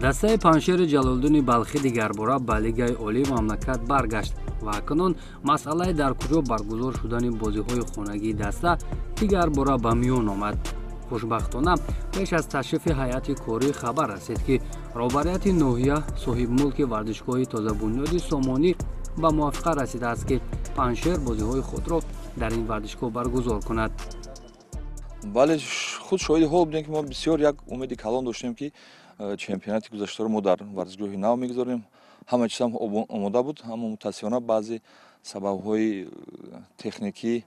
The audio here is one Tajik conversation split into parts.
дастаи паншери ҷалолиддини балхӣ дигарбора ба лигаи олии мамлакат баргашт ва акнун масъалаи дар куҷо баргузор шудани бозиҳои хонагии даста дигарбора ба миён омад. хушбахтона пеш аз ташрифи ҳайати корӣ хабар расид, ки роҳбарияти ноҳия соҳибмулки варзишгоҳи тозабунёди Сомонӣ ба мувофиқа расидааст, ки паншер бозиҳои худро дар ин варзишгоҳ баргузор кунад. бале худ шоҳиди ҳол будем, ки мо бисёр як умеди калон доштем, ки чемпионати гузаштаро мо дар варзишгоҳи нав мегузорем. ҳама чиз ҳам омода буд, аммо мутаассифона баъзе сабабҳои техникӣ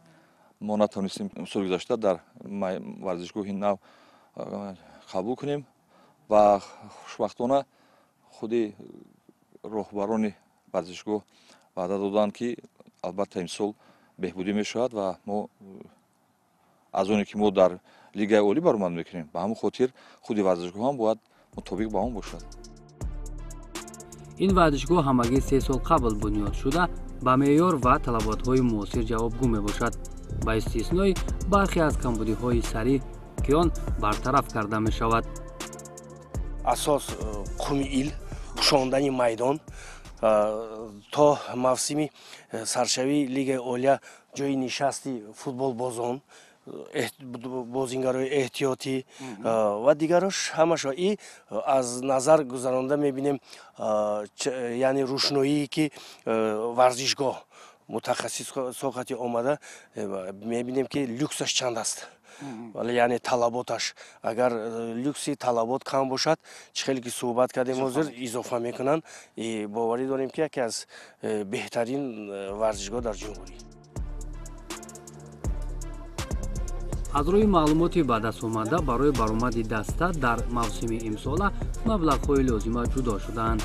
мо натавонистем соли гузашта дар варзишгоҳи нав қабул кунем ва хушбахтона худи роҳбарони варзишгоҳ ваъда доданд, ки албатта имсол беҳбудӣ мешавад ва мо аз оне ки мо дар лигаи олӣ баромад мекунем, ба ҳамон хотир худи варзишгоҳ ҳам бояд мутобиқ ба он бошад. ин варзишгоҳ ҳамагӣ 3 сол қабл бунёд шуда ба меъёр ва талаботҳои муосир ҷавобгӯ мебошад, ба истиснои бархе аз камбудиҳои сарӣ, ки он бартараф карда мешавад. асос қуми ил кушондани майдон то мавсими саршавии лигаи олия ҷои нишасти футболбозон, бозингарои эҳтиётӣ ва дигарош ҳамаша и аз назар гузаронда мебинем, яъне рӯшноие ки варзишгоҳ мутахассис соқати омада мебинем, ки люксаш чанд аст, вале яъне талаботаш агар люкси талабот кам бошад, чӣ хеле ки суҳбат кардем ҳозир изофа мекунанд. боварӣ дорем, ки яке аз беҳтарин варзишгоҳ дар ҷумҳурӣ. аз рӯи маълумоти ба дастомада барои баромади даста дар мавсими имсола маблағҳои лозима ҷудо шудаанд.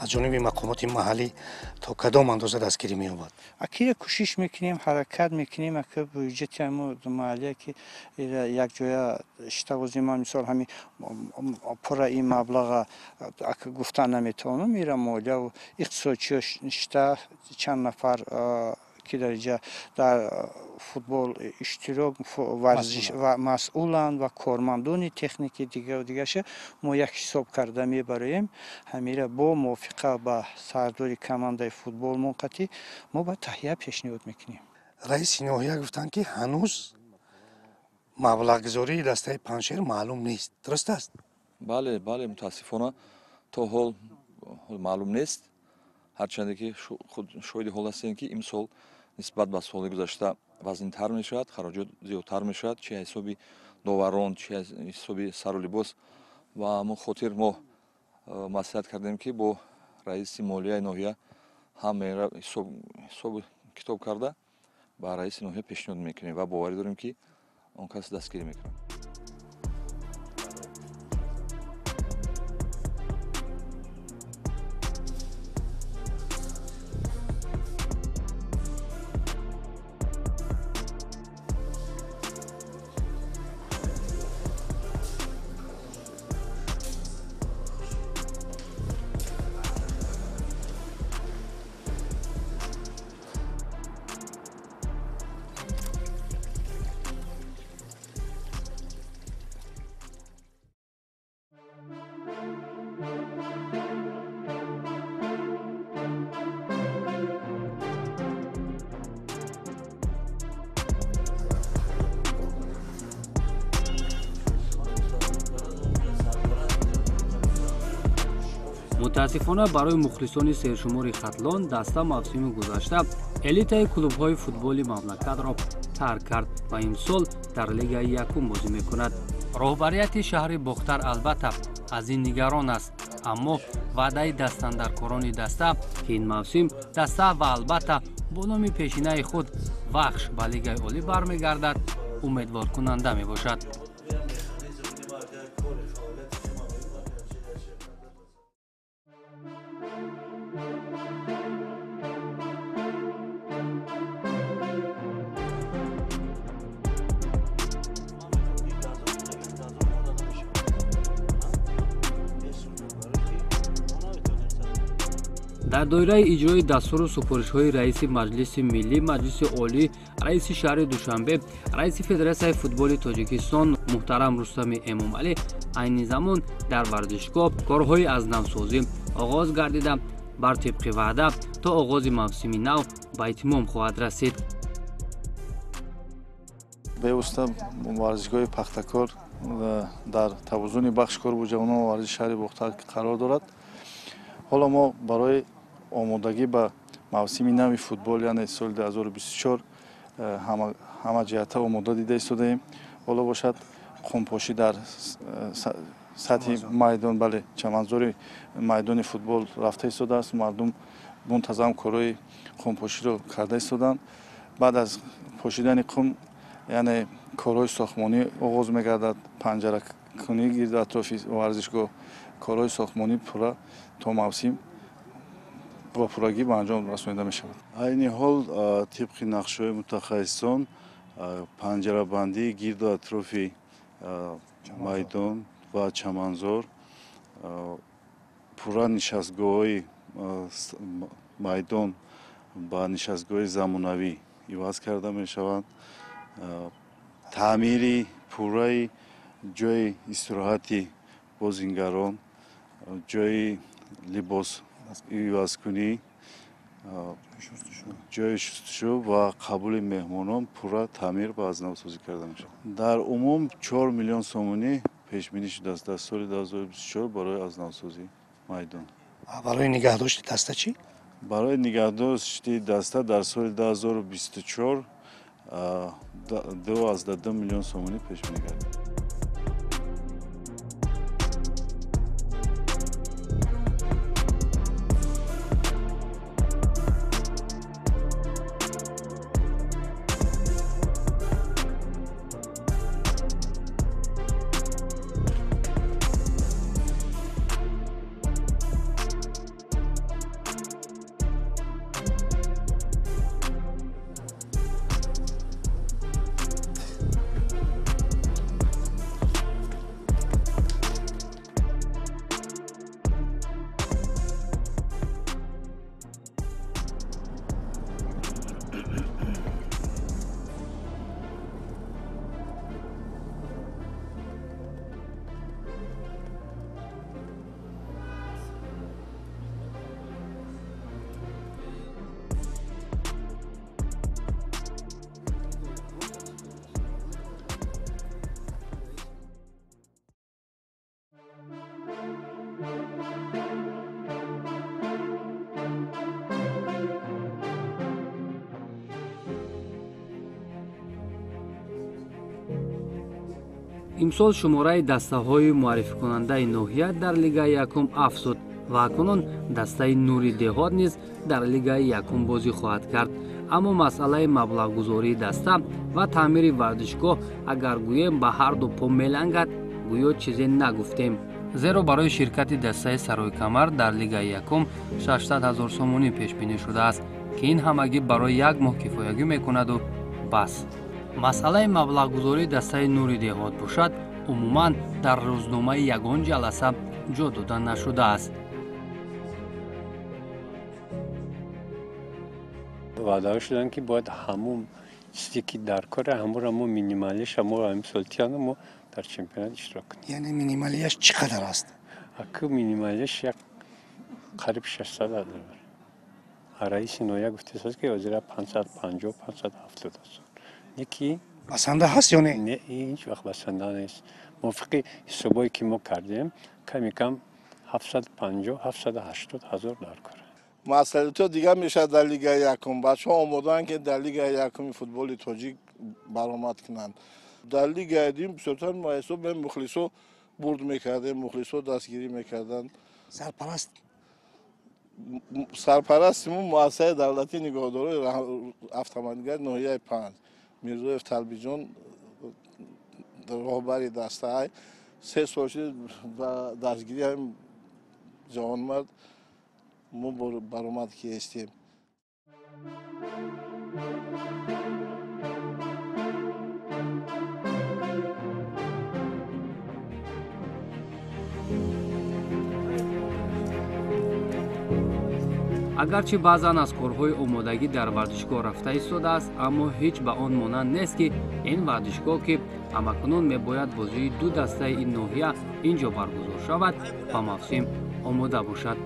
аз ҷониби мақомоти маҳаллӣ то кадом андоза дастгирӣ меёбад? акида кӯшиш мекунем, ҳаракат мекунем, ака бюҷети ҳамо маҳаллия ки якҷоя штавозима мисол ҳами пура ин маблаға ака гуфтан наметавонам, ира молияу иқтисодчиёш ништа чанд нафар ки дариҷа дар футбол иштирок варзиш ва масъуланд ва кормандони техники дигаша мо як ҳисоб карда мебароем. ҳамира бо мувофиқа ба сардори командаи футбол монқатӣ мо ба таҳия пешниҳод мекунем. раиси ноҳия гуфтанд, ки ҳанӯз маблағгузории дастаи паншер маълум нест, дуруст аст? бале мутаассифона то ҳол маълум нест, ҳарчанде ки худ шоҳиди ҳол ҳастем, ки имсол нисбат ба соли гузашта вазнтар мешавад, хароҷот зиёдтар мешавад, чӣ ҳисоби доварон, чӣ ҳисоби сару либос. ва ҳамон хотир мо маслиҳат кардем, ки бо раиси молияи ноҳия ҳам ҳисоб китоб карда ба раиси ноҳия пешниҳод мекунем ва боварӣ дорем, ки он кас дастгирӣ мекунад. мутаассифона барои мухлисони сершумори хатлон даста мавсими гузашта элитаи клубҳои футболи мамлакатро тарк кард ва имсол дар лигаи якум бозӣ мекунад. роҳбарияти шаҳри бохтар албатта аз ин нигарон аст, аммо ваъдаи дастандаркорони даста, ки ин мавсим даста ва албатта бо номи пешинаи худ вахш ба лигаи олӣ бармегардад, умедворкунанда мебошад. дар доираи иҷрои дастуру супоришҳои раиси маҷлиси миллӣ, маҷлиси олӣ, раиси шаҳри душанбе, раиси федератсияи футболи тоҷикистон муҳтарам Рустами Эмомалӣ айни замон дар варзишгоҳ корҳои аз навсозӣ оғоз гардида бар тибқи ваъда то оғози мавсими нав ба итмом хоҳад расид. бевосита варзишгоҳи пахтакор дар тавозуни бахши корбуҷавонон ва варзиши шаҳри бухта қарор дорад. ҳоло мо барои омодагӣ ба мавсими нави футбол яъне соли 2024 ҳама ҷиҳата омода дида истодаем. ҳоло бошад қумпошӣ дар сатҳи майдон, бале чаманзори майдони футбол рафта истодааст. мардум мунтазам корои қумпоширо карда истоданд. баъд аз пошидани қум яъне корҳои сохтмонӣ оғоз мегардад. панҷаракунӣ гирду атрофи варзишгоҳ, корҳои сохтмонӣ пурра то мавсим ба пуррагӣ ба анҷом расонида мешавад. айни ҳол тибқи нақшҳои мутахассисон панҷарабандии гирду атрофи майдон ва чаманзор, пурра нишастгоҳҳои майдон ба нишастгоҳи замонавӣ иваз карда мешаванд. таъмири пурраи ҷои истироҳати бозингарон, ҷои либос ивазкунӣ, ҷои шустушӯ ва қабули меҳмонон пурра таъмир ва азнавсозӣ карда мешавад. дар умум 4 миллион сомонӣ пешбинӣ шудааст дар соли 2024 барои азнавсозии майдон. барои нигаҳдошти даста чӣ? барои нигаҳдошти даста дар соли 2024 12 миллион сомонӣ пешбинӣ гардид. имсол шумораи дастаҳои муаррификунандаи ноҳия дар Лигаи Якум афзуд ва акнун дастаи Нури Деҳот низ дар Лигаи Якум бозӣ хоҳад кард. аммо масъалаи маблағгузории даста ва таъмири варзишгоҳ агар гӯем ба ҳарду по мелангад, гӯё чизе нагуфтем. зеро барои ширкати дастаи Сарои Камар дар Лигаи Якум 600 000 сомонӣ пешбинӣ шудааст, ки ин ҳамагӣ барои як моҳ кифоягӣ мекунаду бас. масъалаи маблағгузории дастаи Нури Деҳот бошад, умуман дар рӯзномаи ягон ҷаласа ҷо дода нашудааст. ваъда шудан ки бояд ҳамун чизе ки дар кора ҳамуро минималиш ҳамуро имсолтиёну мо дар чемпионат иштирок кунем. яъне минималияш чӣ қадар аст? аку минималиш як қариб 600 000. раиси ноҳия гуфтааст ки ҳозира 550-570 000. неки басанда ҳаст ё не? не, ҳеҷ вақт басанда нест. мувофиқи ҳисобое ки мо кардем, ками кам 750-780 000 дар кора. масъалиато дигар мешавад дар Лигаи Якум. бачаҳо омодаанд ки дар Лигаи Якуми футболи тоҷик баромад кунанд. дар Лигаи Дум бисёртар мо ҳисоб мухлисо бурд мекардем, мухлисо дастгирӣ мекарданд. сарпарастимон муассисаи давлатии нигоҳдорои автоматгари ноҳияи 5 Мирзоев Талбиҷон роҳбари дастаи 3 сол шуд ба дастгирии ҳамин ҷавонмард мо баромад киестем. агарчи баъзан аз корҳои омодагӣ дар варзишгоҳ рафта истодааст, аммо ҳеҷ ба он монанд нест, ки ин варзишгоҳ ки ҳамакнун мебояд бозии ду дастаи ин ноҳия инҷо баргузор шавад, ба мавсим омода бошад.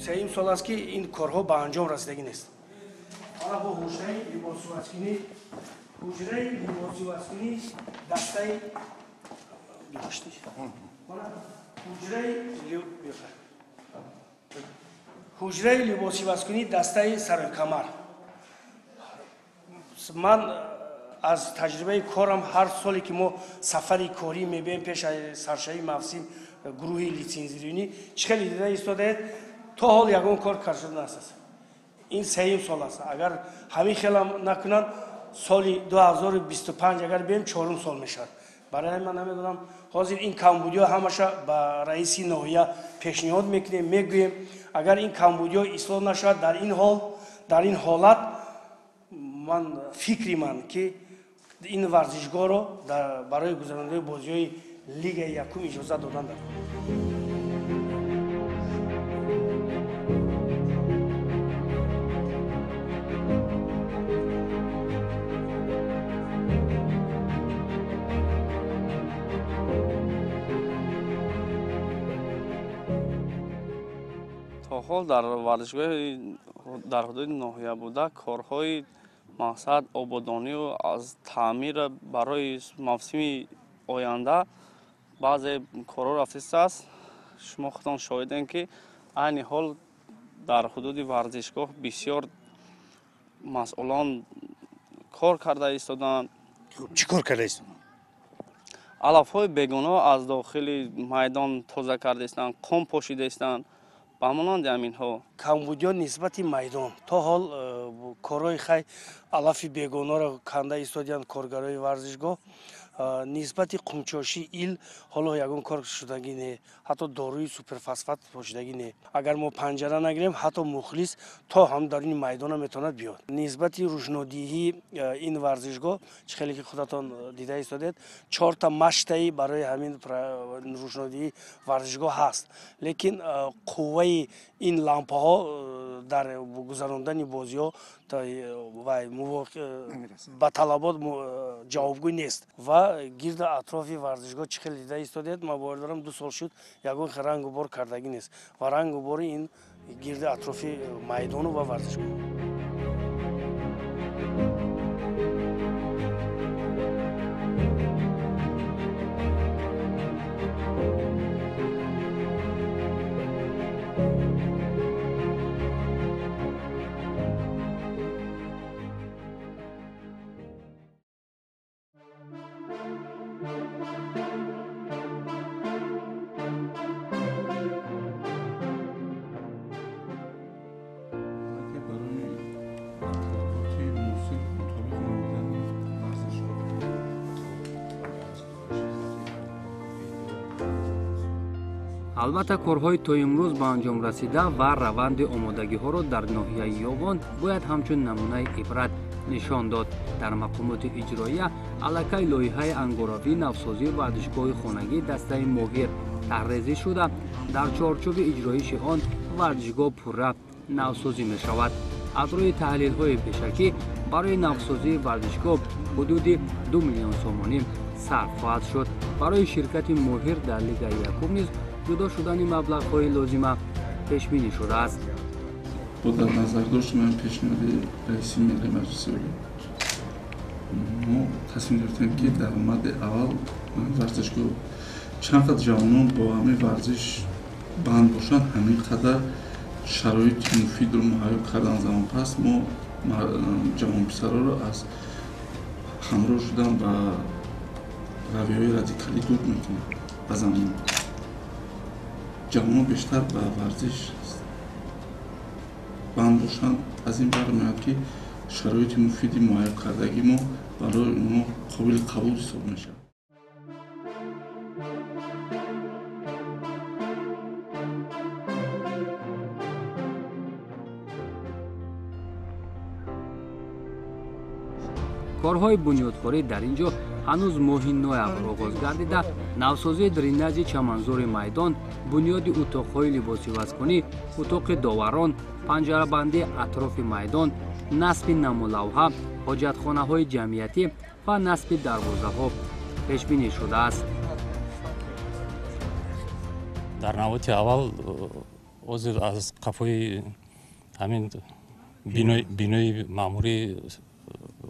سیم سال است که این کارها به انجام رسیدگی نیست. حالا با حجره لباس‌واسکنی دسته داشتی. حجره لباس‌واسکنی دسته سر کمر. من از تجربه کارم هر سالی که ما سفری کاری می‌بینیم پیش از سرشایی موسم گروه لیسانسیونی چه لیدر ایستاده تا حال یگان کار کار شده است. این سیم سال است. اگر همین خیلی نکنن سالی 2025 اگر بیم 4 سال میشه. برای من نمیدونم حاضر این کمبودیا همش با رئیس ناحیه پیشنهاد میکنیم میگوییم اگر این کمبودیا اصلاح نشد در این حالت من فکری من که این ورزشگاه رو برای گذراندن بازی‌های لیگ یکم اجازه دادن دارم. تا حال در ورزشگاه در حدود ناحیه بوده کارهای مقصد آبادانی و از تعمیر برای موسم آینده بعضی کارها رفته است. شما خودتان شاهدین که این حال در حدود ورزشگاه بسیار مسئولان کار کرده ایستادند. چی کار کرده ایستادند؟ علف‌های بیگانه از داخل میدان تازه کرده ایستند، قم پاشیده ایستند. با مانند همینها کمبودیا نسبت میدان تا حال کارهای خیلی علف بیگانه را کنده ایستادند کارگرای ورزشگاه نسبت قمچاشی ایل حالا یگان کار شدگی نه حتی داروی سوپرفاسفات پاشیدگی نه اگر ما پنجره نگیریم حتی مخلص تا هم در این میدان میتواند بیاد نسبت روشنودیهی این ورزشگاه خیلی که خودتان دیده ایستادید 4 تا مشتی برای همین روشنودیهی ورزشگاه هست لیکن قوه این لامپه ها در گذراندن بازی ها با طلبات جوابگوی نیست و گرد اطراف ورزشگاه چه خیلی دیده ایستادید ما باور دارم 2 سال شد یگان رنگ و بار کردگی نیست و رنگ و بار این گرد اطراف میدان و ورزشگاه албатта корҳои то имрӯз ба анҷом расида ва раванди омодагиҳоро дар ноҳияи ёбон бояд ҳамчун намунаи ибрат нишон дод. дар мақомоти иҷроия аллакай лоиҳаи ангоравии навсозии варзишгоҳи хонагии дастаи моҳир таҳризӣ шуда дар чорчӯби иҷроиши он варзишгоҳ пурра навсозӣ мешавад. аз рӯи таҳлилҳои пешакӣ барои навсозии варзишгоҳ ҳудуди 2 миллион сомонӣ сарф хоҳад шуд. барои ширкати моҳир дар лигаи якум низ ҷудо шудани маблағҳои лозима пешбинӣ шудааст. бо дар назар доштем пешниҳоди раиси миллии маҷлиси олӣ мо тасмим гирифтем ки дар мадди аввал варзишгоҳ чанд қадр ҷавонон бо ҳамин варзиш банд бошанд ҳамин қадар шароити муфидро муҳайё кардан замонпас мо ҷавонписароро аз ҳамроҳ шудан ба равиҳои радикалӣ дур мекунем. ба замон ҷавонон бештар ба варзиш банд бошанд аз ин бармеояд ки шароити муфиди муайян кардаги мо барои онҳо қобили қабул ҳисоб мешавад. корҳои бунёдкорӣ дар ин ҷо ҳанӯз моҳи ноябр оғоз гардида, навсозии дренажи чаманзори майдон, бунёди утоқҳои либосивазкунӣ, утоқи доварон, панҷарабандии атрофи майдон, насби намолавҳа, ҳоҷатхонаҳои ҷамъиятӣ ва насби дарвозаҳо пешбинӣ шудааст. дар навбати аввал ҳозир аз қафои ҳамин бинои маъмурии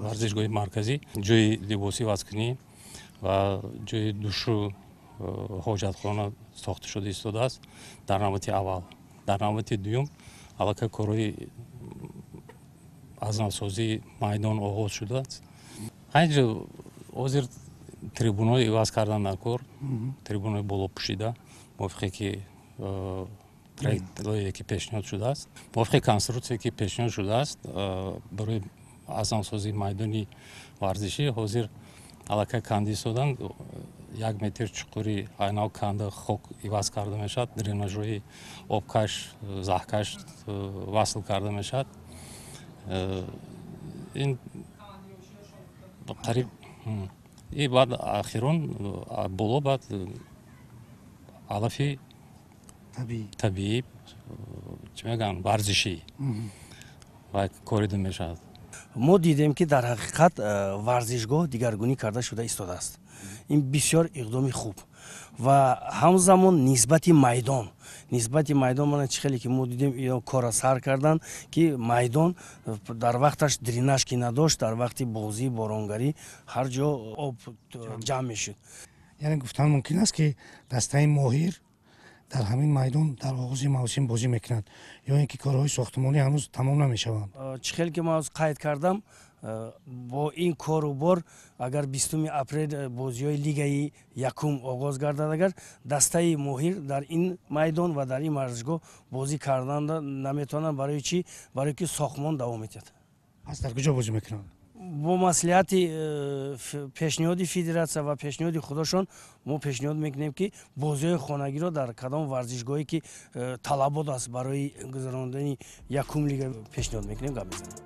варзишгоҳи марказӣ ҷойи либоси вазкунӣ ва ҷойи душу ҳоҷатхона сохта шуда истодааст дар навбати аввал. дар навбати дуюм аллакай корҳои азнавсозии майдон оғоз шудааст. ҳанҷа ҳозир трибунаҳои иваз кардан дар кор, трибунаҳои боло пушида мувофиқе ки проектое ки пешниҳод шудааст, мувофиқи конструксие ки пешниҳод шудааст барои азнавсозии майдони варзишӣ ҳозир аллакай канди истодан 1 метр чуқури айнал канда хок иваз карда мешавад, дренажҳои обкаш, заҳкаш васл карда мешавад. ин қариб и баъд ахирон боло баъд алафи табиӣ чӣ мегӯянд варзишӣ ва корида мешавад. мо дидем ки дар ҳақиқат варзишгоҳ дигаргунӣ карда шуда истодааст. ин бисёр иқдоми хуб ва ҳамзамон нисбати майдон мана чӣ хеле ки мо дидем кора сар кардан ки майдон дар вақташ дренаж ки надошт, дар вақти бозӣ боронгарӣ ҳар ҷо об ҷамъ мешуд. яъне гуфтан мумкин аст ки дастаи моҳир дар ҳамин майдон дар оғози мавсим бозӣ мекунад ё ин ки корҳои сохтмонӣ ҳанӯз тамом намешаванд? чӣ хеле ки ман қайд кардам, бо ин кору бор агар 20 апрел бозиҳои лигаи якум оғоз гардад, агар дастаи моҳир дар ин майдон ва дар ин варзишгоҳ бозӣ кардан наметавонанд. Барои чӣ? Барое ки сохтмон давом метиҳад. аз дар куҷо бозӣ мекунанд? бо маслиҳати пешниҳоди федератсия ва пешниҳоди худошон мо пешниҳод мекунем ки бозиҳои хонагиро дар кадом варзишгоҳе ки талабот аст барои гузарондани якум лига пешниҳод мекунем гап мезанем.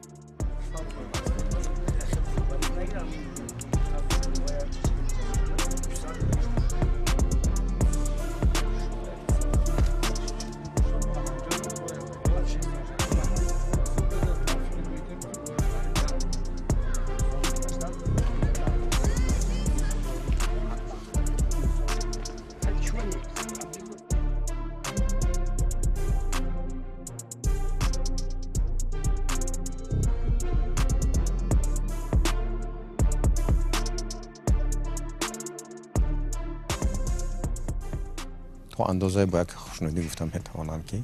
андозае бо як хушнудӣ гуфтам метавонам ки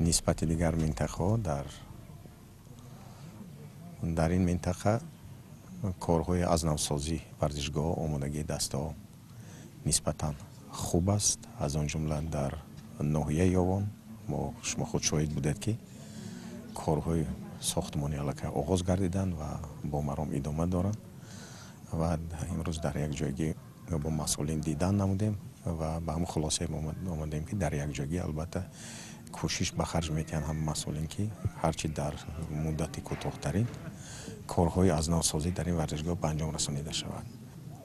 нисбати дигар минтақаҳо дар ин минтақа корҳои азнавсозӣ варзишгоҳ омодагии дастаҳо нисбатан хуб аст. аз он ҷумла дар ноҳияи ёвон шумо худ шоҳид будед ки корҳои сохтмонӣ аллакай оғоз гардиданд ва бо маром идома доранд ва имрӯз дар якҷоягӣ бо масъулин дидан намудем ва ба ҳамон хулосае омадем ки дар якҷоягӣ албатта кӯшиш ба харҷ метиҳанд ҳама масъулин ки ҳарчи дар муддати кӯтоҳтарин корҳои азнавсозӣ дар ин варзишгоҳ ба анҷом расонида шавад.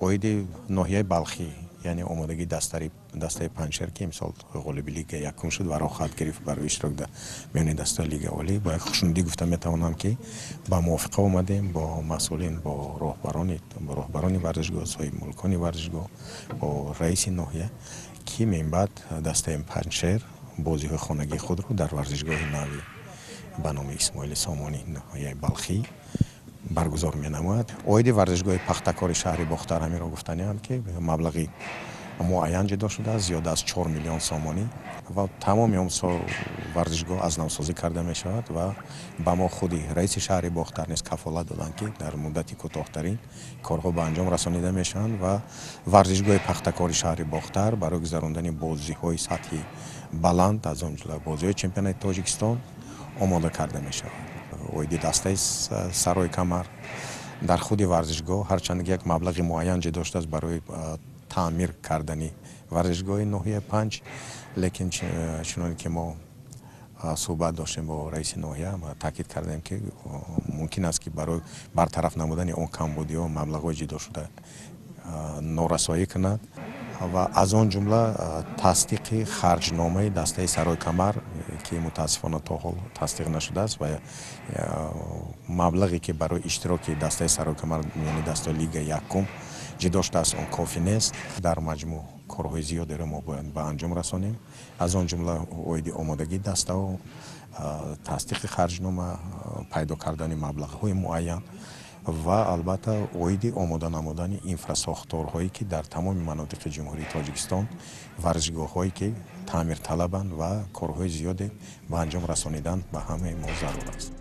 оиди ноҳияи балхӣ яъне омодагии дастаи панҷшер ки имсол ғолиби лига якум шуд ва роҳ хоҳад гирифт барои иштирок дар миёни дастаи лига олӣ, бо як хушнудӣ гуфта метавонам ки ба мувофиқа омадем бо масъулин, бо роҳбарони варзишгоҳ, соҳиби мулкони варзишгоҳ, бо раиси ноҳия ки меъбад дастаи панҷшер бозиҳои хонагии худро дар варзишгоҳи нави ба номи Исмоили Сомонӣ ноҳияи балхӣ баргузор менамояд. оиди варзишгоҳи пахтакори шаҳри Бохтар ҳаминро гуфтаниам ки маблағи муайян ҷудо шудааст, зиёда аз 4 миллион сомонӣ ва тамоми он варзишгоҳ азнавсозӣ карда мешавад ва ба мо худи раиси шаҳри Бохтар низ кафолат доданд ки дар муддати кӯтоҳтарин корҳо ба анҷом расонида мешаванд ва варзишгоҳи пахтакори шаҳри Бохтар барои гузарондани бозиҳои сатҳи баланд аз он ҷумла бозиҳои чемпионати Тоҷикистон омода карда мешавад. оиди дастаи сарои камар дар худи варзишгоҳ ҳарчанд як маблағи муайян ҷудо шудааст барои таъмир кардани варзишгоҳи ноҳияи 5, лекин чуноне ки мо صحبت داشتیم با رئیس ناحیه و تاکید کردیم که ممکن است که برای برطرف نمودن اون کمبودی ها مبلغ جدا شده نارسایی کند و از آن جمله تصدیق خرجنامه دسته سرای کمر که متاسفانه تا حال تصدیق نشده است و مبلغی که برای اشتراک دسته سرای کمر یعنی دسته لیگ یکم جدا شده است اون کافی نیست. در مجموع کارهای زیادی را ما باید به انجام رسانیم، از آن جمله اوید آمادگی دسته و تصدیق خرجنامه، پیدا کردن مبلغ‌های معین و البته اوید آماده نمودن اینفراساختورهایی که در تمام مناطق جمهوری تاجیکستان ورزشگاه‌هایی که تعمیر طلبند و کارهای زیادی به انجام رسانیدن به همه ما ضرور است.